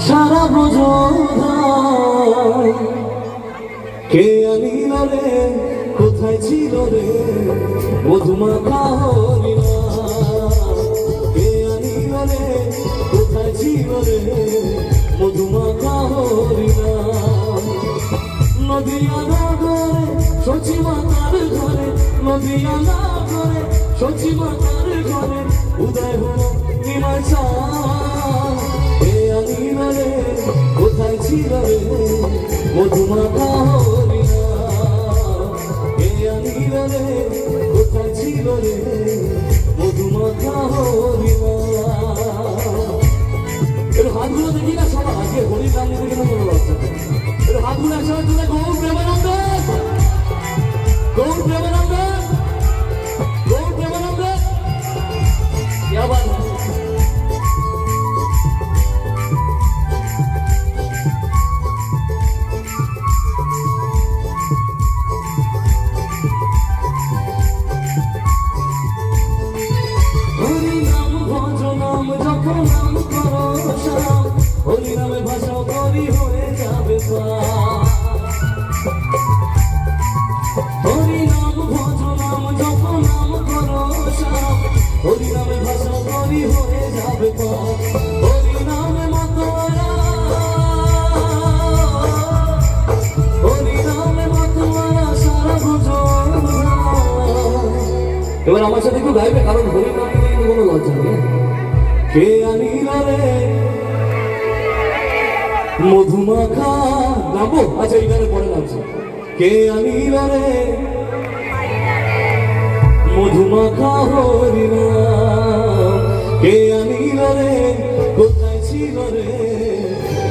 সারা ব্রজধাম কে আনিল রে কোথায় ছিল রে মধুমাখা হরিনাম কে আনিল রে কোথায় ছিল রে মধুমাখা হরিনাম নদিয়া নগরে সচি মাতার ঘরে নদিয়া নগরে সচি মাতার ঘরে উদয় হলো নিমাই চাঁদ কে আনিল রে কোথায় ছিল রে মধুমাখা হরিনাম কে আনিল রে কোথায় ছিল রে মধুমাখা হরিনাম এর হাতগুলো দেখি না সবাই আজকে হরির নাম নিতে কেন মনে হচ্ছে এর হাতগুলো একসাথে তুলে গৌর প্রেমানন্দ গৌর প্রেমানন্দ গৌর প্রেমানন্দ क्या बात है हरि नाम भज नाम जप नाम करो श्याम हरि नामे भाषा करी होए जाबे हरि नाम भज नाम जप नाम करो श्याम हरि नामे भाषा करी होए जाबे हरि नामे मतवाला हरि नामे मतवाला सारा भजन এবার আমার সাথে একটু গাইবে কারণ হরি নাম নিয়ে কোনো লজ্জা নেই কে আনিল রে মধুমাখা গাবো আচ্ছা এই গানে পরে নামছে কে আনিল রে মধুমাখা হরিনাম কে আনিল রে কোথায় ছিল রে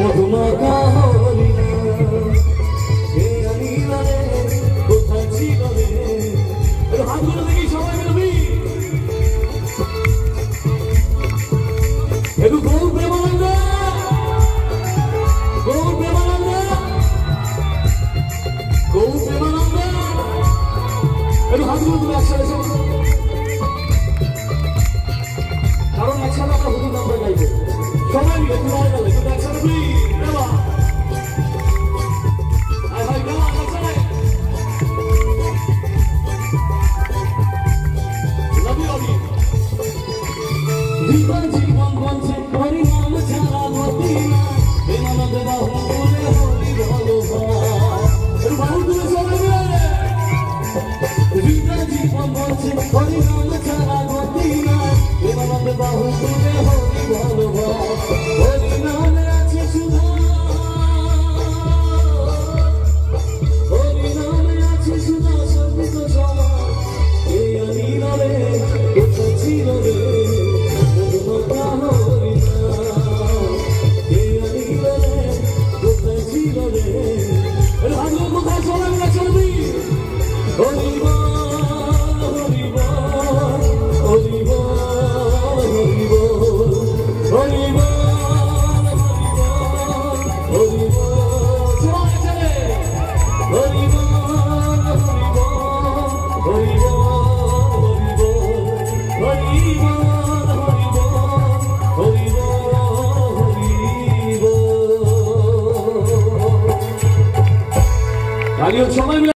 মধুমাখা হরিনাম কে আনিল রে কোথায় ছিল রে হাতগুলো দেখি সবাই মিলবি একটু গৌর প্রেমানন্দ গৌর প্রেমানন্দ গৌর প্রেমানন্দ একটু হাতগুলো তুমি একসাথে কারণ একসাথে আমরা হুজুর নামটা গাইবো সবাই মিলে একটু ভালো লাগবে কিন্তু একসাথে প্লিজ দেবা আয় ভাই দেবা একসাথে জীবন জীবন বঞ্চে হরি নাম ছাড়া গতি না প্রেমানন্দ বাহু বলে হরি বলো বাহু তুলে সবাই মিলে জীবন জীবন বঞ্চে হরি নাম ছাড়া গতি না প্রেমানন্দ বাহু বলে হরি বলো হরি নামে আছে সুধা হরি নামে আছে সুধা সঙ্গীত সমান কে আনিল রে কোথায় ছিল রে সবাই